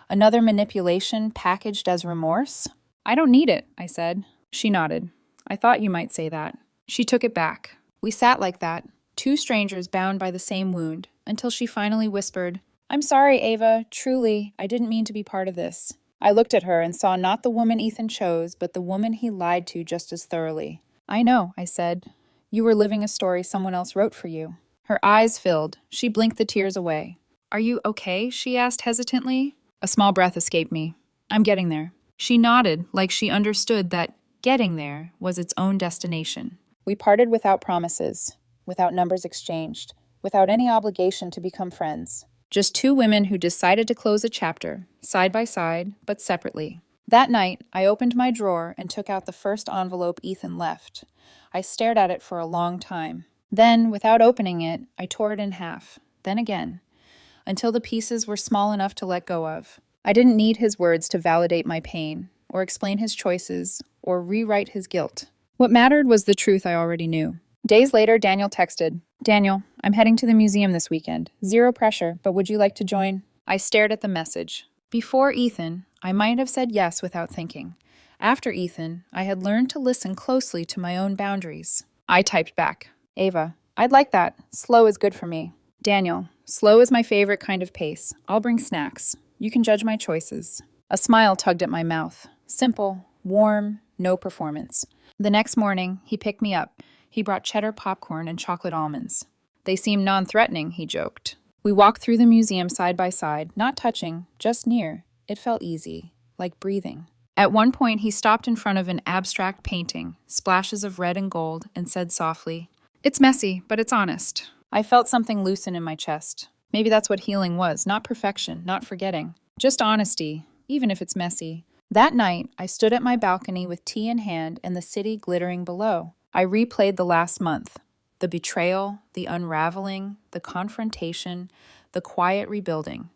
Another manipulation packaged as remorse? I don't need it, I said. She nodded. I thought you might say that. She took it back. We sat like that, two strangers bound by the same wound, until she finally whispered, I'm sorry, Ava. Truly, I didn't mean to be part of this. I looked at her and saw not the woman Ethan chose, but the woman he lied to just as thoroughly. I know, I said. You were living a story someone else wrote for you. Her eyes filled. She blinked the tears away. Are you okay? She asked hesitantly. A small breath escaped me. I'm getting there. She nodded, like she understood that getting there was its own destination. We parted without promises, without numbers exchanged, without any obligation to become friends. Just two women who decided to close a chapter, side by side, but separately. That night, I opened my drawer and took out the first envelope Ethan left. I stared at it for a long time. Then, without opening it, I tore it in half. Then again, until the pieces were small enough to let go of. I didn't need his words to validate my pain, or explain his choices, or rewrite his guilt. What mattered was the truth I already knew. Days later, Daniel texted, Daniel, I'm heading to the museum this weekend. Zero pressure, but would you like to join? I stared at the message. Before Ethan, I might have said yes without thinking. After Ethan, I had learned to listen closely to my own boundaries. I typed back, Ava, I'd like that. Slow is good for me. Daniel, slow is my favorite kind of pace. I'll bring snacks. You can judge my choices. A smile tugged at my mouth. Simple, warm, no performance. The next morning, he picked me up. He brought cheddar popcorn and chocolate almonds. They seemed non-threatening, he joked. We walked through the museum side by side, not touching, just near. It felt easy, like breathing. At one point, he stopped in front of an abstract painting, splashes of red and gold, and said softly, It's messy, but it's honest. I felt something loosen in my chest. Maybe that's what healing was, not perfection, not forgetting. Just honesty, even if it's messy. That night, I stood at my balcony with tea in hand and the city glittering below. I replayed the last month. The betrayal, the unraveling, the confrontation, the quiet rebuilding.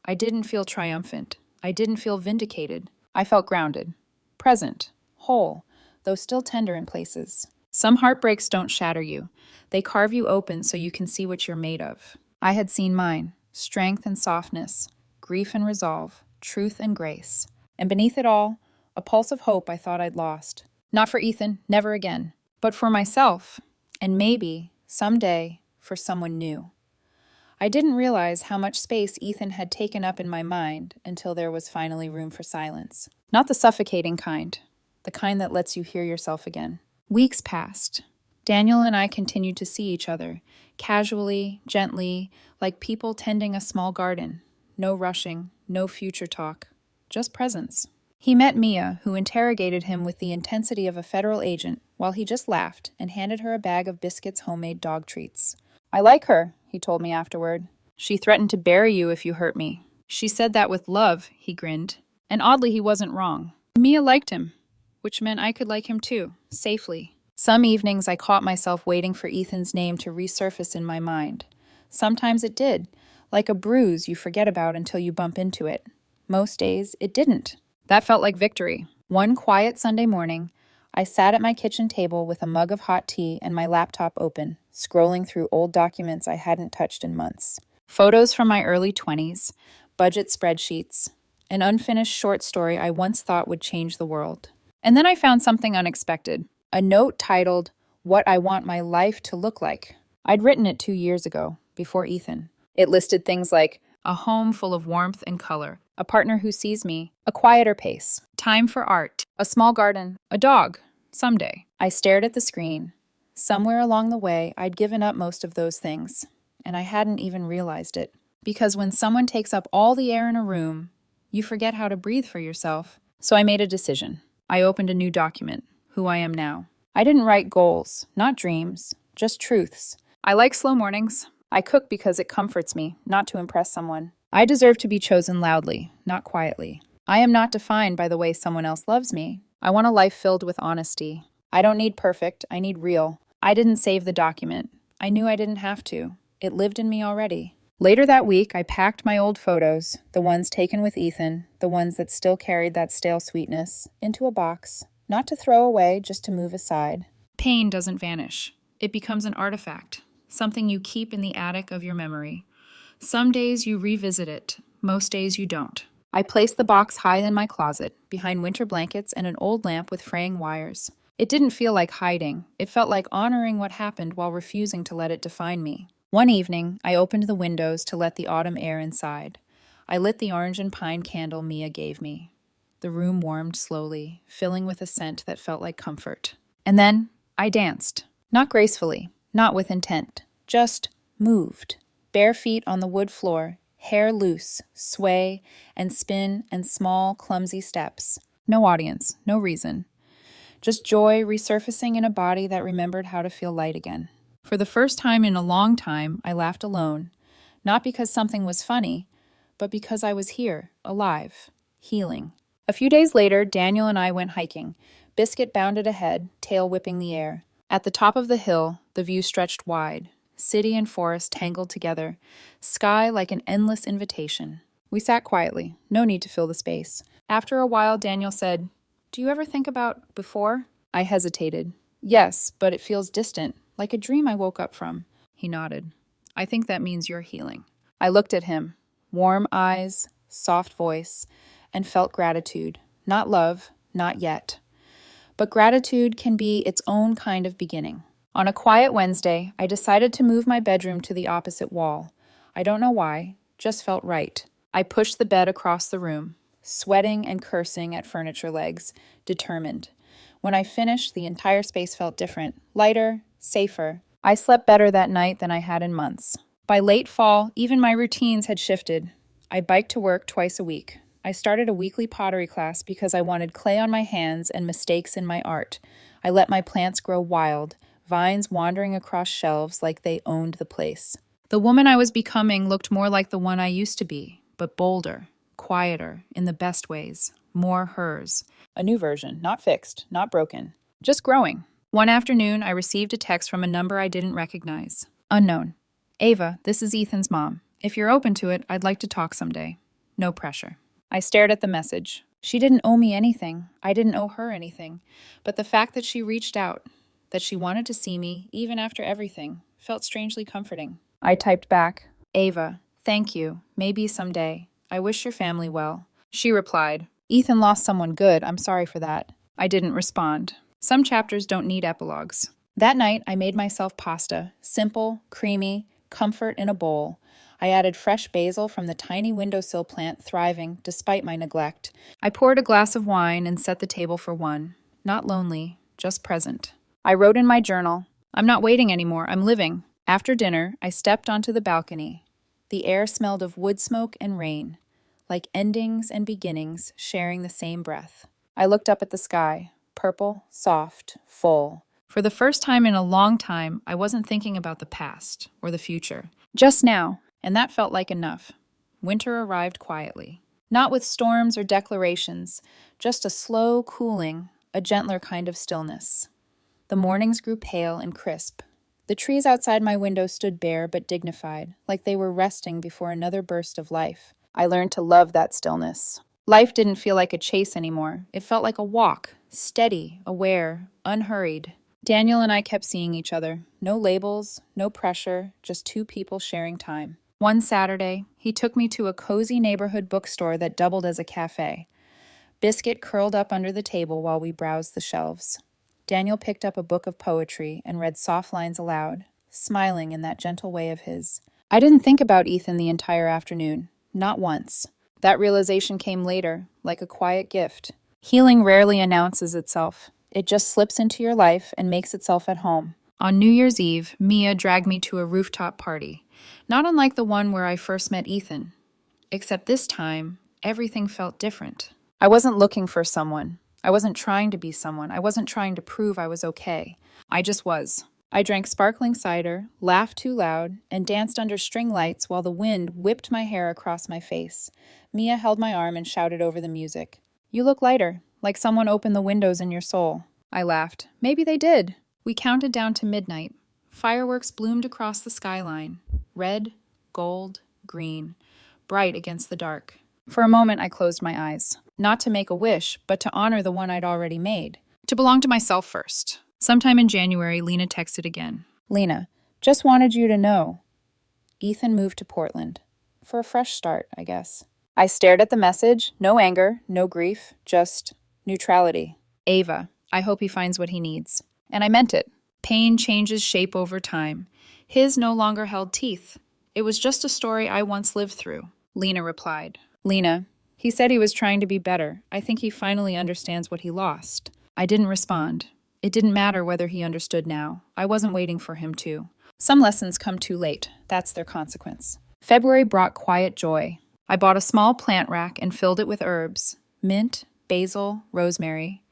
I didn't feel triumphant. I didn't feel vindicated. I felt grounded, present, whole, though still tender in places. Some heartbreaks don't shatter you. They carve you open so you can see what you're made of. I had seen mine, strength and softness, grief and resolve, truth and grace. And beneath it all, a pulse of hope I thought I'd lost. Not for Ethan, never again, but for myself, and maybe, someday, for someone new. I didn't realize how much space Ethan had taken up in my mind until there was finally room for silence. Not the suffocating kind, the kind that lets you hear yourself again. Weeks passed. Daniel and I continued to see each other, casually, gently, like people tending a small garden. No rushing, no future talk, just presence. He met Mia, who interrogated him with the intensity of a federal agent, while he just laughed and handed her a bag of Biscuit's homemade dog treats. "I like her," he told me afterward. "She threatened to bury you if you hurt me." "She said that with love," he grinned. And oddly, he wasn't wrong. Mia liked him, which meant I could like him too, safely. Some evenings I caught myself waiting for Ethan's name to resurface in my mind. Sometimes it did, like a bruise you forget about until you bump into it. Most days, it didn't. That felt like victory. One quiet Sunday morning, I sat at my kitchen table with a mug of hot tea and my laptop open, scrolling through old documents I hadn't touched in months. Photos from my early 20s, budget spreadsheets, an unfinished short story I once thought would change the world. And then I found something unexpected, a note titled, "What I Want My Life to Look Like." I'd written it 2 years ago, before Ethan. It listed things like a home full of warmth and color, a partner who sees me, a quieter pace, time for art, a small garden, a dog, someday. I stared at the screen. Somewhere along the way, I'd given up most of those things, and I hadn't even realized it. Because when someone takes up all the air in a room, you forget how to breathe for yourself. So I made a decision. I opened a new document, who I am now. I didn't write goals, not dreams, just truths. I like slow mornings. I cook because it comforts me, not to impress someone. I deserve to be chosen loudly, not quietly. I am not defined by the way someone else loves me. I want a life filled with honesty. I don't need perfect, I need real. I didn't save the document. I knew I didn't have to. It lived in me already. Later that week, I packed my old photos, the ones taken with Ethan, the ones that still carried that stale sweetness, into a box, not to throw away, just to move aside. Pain doesn't vanish. It becomes an artifact, something you keep in the attic of your memory. Some days you revisit it, most days you don't. I placed the box high in my closet, behind winter blankets and an old lamp with fraying wires. It didn't feel like hiding. It felt like honoring what happened while refusing to let it define me. One evening, I opened the windows to let the autumn air inside. I lit the orange and pine candle Mia gave me. The room warmed slowly, filling with a scent that felt like comfort. And then I danced. Not gracefully, not with intent, just moved. Bare feet on the wood floor, hair loose, sway and spin and small, clumsy steps. No audience, no reason. Just joy resurfacing in a body that remembered how to feel light again. For the first time in a long time, I laughed alone. Not because something was funny, but because I was here, alive, healing. A few days later, Daniel and I went hiking. Biscuit bounded ahead, tail whipping the air. At the top of the hill, the view stretched wide. City and forest tangled together. Sky like an endless invitation. We sat quietly, no need to fill the space. After a while, Daniel said, "Do you ever think about before?" I hesitated. "Yes, but it feels distant, like a dream I woke up from." He nodded. "I think that means you're healing." I looked at him, warm eyes, soft voice, and felt gratitude. Not love, not yet. But gratitude can be its own kind of beginning. On a quiet Wednesday, I decided to move my bedroom to the opposite wall. I don't know why, just felt right. I pushed the bed across the room, sweating and cursing at furniture legs, determined. When I finished, the entire space felt different, lighter, safer. I slept better that night than I had in months. By late fall, even my routines had shifted. I biked to work twice a week. I started a weekly pottery class because I wanted clay on my hands and mistakes in my art. I let my plants grow wild, vines wandering across shelves like they owned the place. The woman I was becoming looked more like the one I used to be, but bolder, quieter, in the best ways, more hers. A new version, not fixed, not broken, just growing. One afternoon, I received a text from a number I didn't recognize. Unknown. Ava, this is Ethan's mom. If you're open to it, I'd like to talk someday. No pressure. I stared at the message. She didn't owe me anything. I didn't owe her anything. But the fact that she reached out, that she wanted to see me, even after everything, felt strangely comforting. I typed back, Ava, thank you. Maybe someday. I wish your family well. She replied, Ethan lost someone good. I'm sorry for that. I didn't respond. Some chapters don't need epilogues. That night, I made myself pasta. Simple, creamy, comfort in a bowl. I added fresh basil from the tiny windowsill plant thriving despite my neglect. I poured a glass of wine and set the table for one. Not lonely, just present. I wrote in my journal, I'm not waiting anymore, I'm living. After dinner, I stepped onto the balcony. The air smelled of wood smoke and rain, like endings and beginnings sharing the same breath. I looked up at the sky, purple, soft, full. For the first time in a long time, I wasn't thinking about the past or the future. Just now, and that felt like enough. Winter arrived quietly. Not with storms or declarations, just a slow cooling, a gentler kind of stillness. The mornings grew pale and crisp. The trees outside my window stood bare but dignified, like they were resting before another burst of life. I learned to love that stillness. Life didn't feel like a chase anymore. It felt like a walk, steady, aware, unhurried. Daniel and I kept seeing each other. No labels, no pressure, just two people sharing time. One Saturday, he took me to a cozy neighborhood bookstore that doubled as a cafe. Biscuit curled up under the table while we browsed the shelves. Daniel picked up a book of poetry and read soft lines aloud, smiling in that gentle way of his. I didn't think about Ethan the entire afternoon, not once. That realization came later, like a quiet gift. Healing rarely announces itself. It just slips into your life and makes itself at home. On New Year's Eve, Mia dragged me to a rooftop party, not unlike the one where I first met Ethan. Except this time, everything felt different. I wasn't looking for someone. I wasn't trying to be someone. I wasn't trying to prove I was okay. I just was. I drank sparkling cider, laughed too loud, and danced under string lights while the wind whipped my hair across my face. Mia held my arm and shouted over the music. You look lighter, like someone opened the windows in your soul. I laughed. Maybe they did. We counted down to midnight. Fireworks bloomed across the skyline. Red, gold, green, bright against the dark. For a moment, I closed my eyes. Not to make a wish, but to honor the one I'd already made. To belong to myself first. Sometime in January, Lena texted again. Lena, just wanted you to know. Ethan moved to Portland. For a fresh start, I guess. I stared at the message. No anger, no grief, just neutrality. Ava, I hope he finds what he needs. And I meant it. Pain changes shape over time. His no longer held teeth. It was just a story I once lived through. Lena replied. Lena, he said he was trying to be better. I think he finally understands what he lost. I didn't respond. It didn't matter whether he understood now. I wasn't waiting for him to. Some lessons come too late. That's their consequence. February brought quiet joy. I bought a small plant rack and filled it with herbs. Mint, basil, rosemary.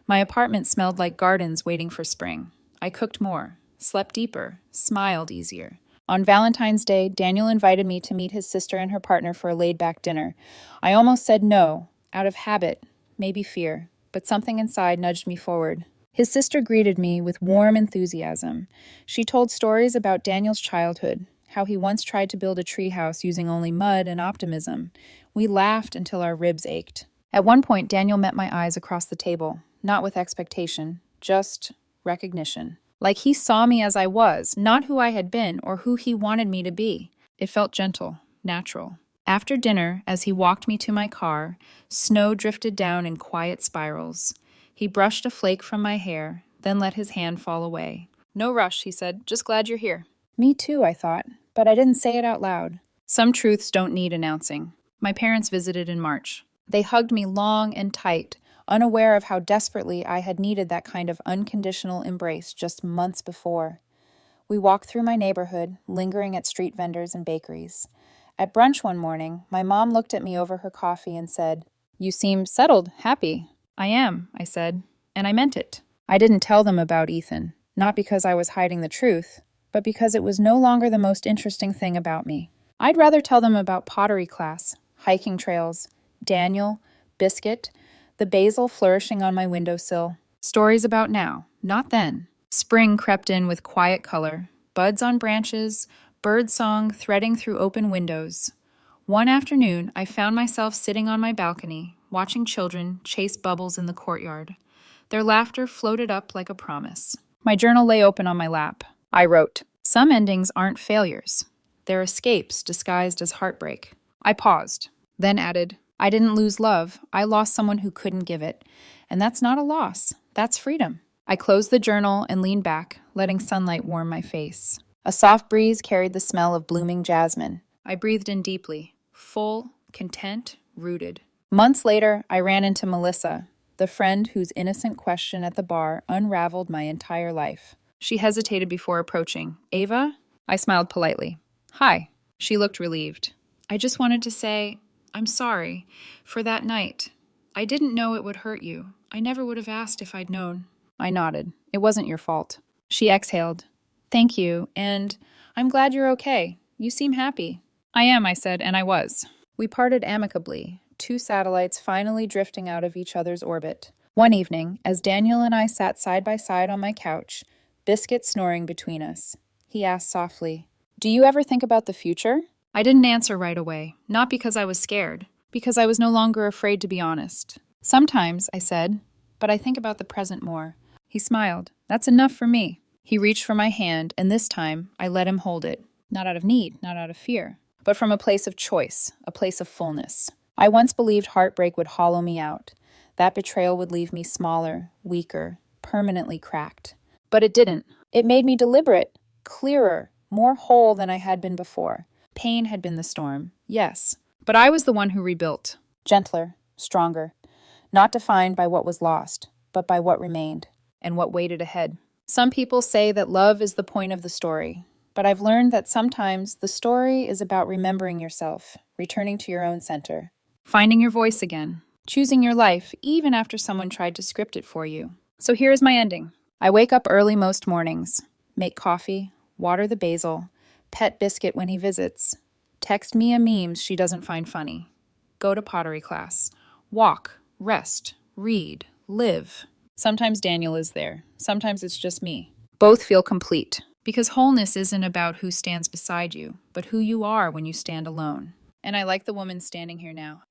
My apartment smelled like gardens waiting for spring. I cooked more, slept deeper, smiled easier. On Valentine's Day, Daniel invited me to meet his sister and her partner for a laid-back dinner. I almost said no, out of habit, maybe fear, but something inside nudged me forward. His sister greeted me with warm enthusiasm. She told stories about Daniel's childhood, how he once tried to build a treehouse using only mud and optimism. We laughed until our ribs ached. At one point, Daniel met my eyes across the table, not with expectation, just recognition. Like he saw me as I was, not who I had been or who he wanted me to be. It felt gentle, natural. After dinner, as he walked me to my car, snow drifted down in quiet spirals. He brushed a flake from my hair, then let his hand fall away. No rush, he said. Just glad you're here. Me too, I thought, but I didn't say it out loud. Some truths don't need announcing. My parents visited in March. They hugged me long and tight, unaware of how desperately I had needed that kind of unconditional embrace just months before. We walked through my neighborhood, lingering at street vendors and bakeries. At brunch one morning, my mom looked at me over her coffee and said, You seem settled, happy. I am, I said, and I meant it. I didn't tell them about Ethan, not because I was hiding the truth, but because it was no longer the most interesting thing about me. I'd rather tell them about pottery class, hiking trails, Daniel, Biscuit, the basil flourishing on my windowsill. Stories about now, not then. Spring crept in with quiet color, buds on branches, bird song threading through open windows. One afternoon, I found myself sitting on my balcony, watching children chase bubbles in the courtyard. Their laughter floated up like a promise. My journal lay open on my lap. I wrote, "Some endings aren't failures. They're escapes disguised as heartbreak." I paused, then added, "I didn't lose love. I lost someone who couldn't give it. And that's not a loss. That's freedom." I closed the journal and leaned back, letting sunlight warm my face. A soft breeze carried the smell of blooming jasmine. I breathed in deeply, full, content, rooted. Months later, I ran into Melissa, the friend whose innocent question at the bar unraveled my entire life. She hesitated before approaching. "Ava?" I smiled politely. "Hi." She looked relieved. "I just wanted to say, I'm sorry for that night. I didn't know it would hurt you. I never would have asked if I'd known." I nodded. "It wasn't your fault." She exhaled. "Thank you, and I'm glad you're okay. You seem happy." "I am," I said, and I was. We parted amicably, two satellites finally drifting out of each other's orbit. One evening, as Daniel and I sat side by side on my couch, Biscuit snoring between us, he asked softly, "Do you ever think about the future?" I didn't answer right away, not because I was scared, because I was no longer afraid to be honest. "Sometimes," I said, "but I think about the present more." He smiled. "That's enough for me." He reached for my hand, and this time I let him hold it, not out of need, not out of fear, but from a place of choice, a place of fullness. I once believed heartbreak would hollow me out. That betrayal would leave me smaller, weaker, permanently cracked. But it didn't. It made me deliberate, clearer, more whole than I had been before. Pain had been the storm, yes, but I was the one who rebuilt. Gentler, stronger, not defined by what was lost, but by what remained and what waited ahead. Some people say that love is the point of the story, but I've learned that sometimes the story is about remembering yourself, returning to your own center, finding your voice again, choosing your life even after someone tried to script it for you. So here's my ending. I wake up early most mornings, make coffee, water the basil, pet Biscuit when he visits, text Mia memes she doesn't find funny, go to pottery class, walk, rest, read, live. Sometimes Daniel is there. Sometimes it's just me. Both feel complete, because wholeness isn't about who stands beside you, but who you are when you stand alone. And I like the woman standing here now.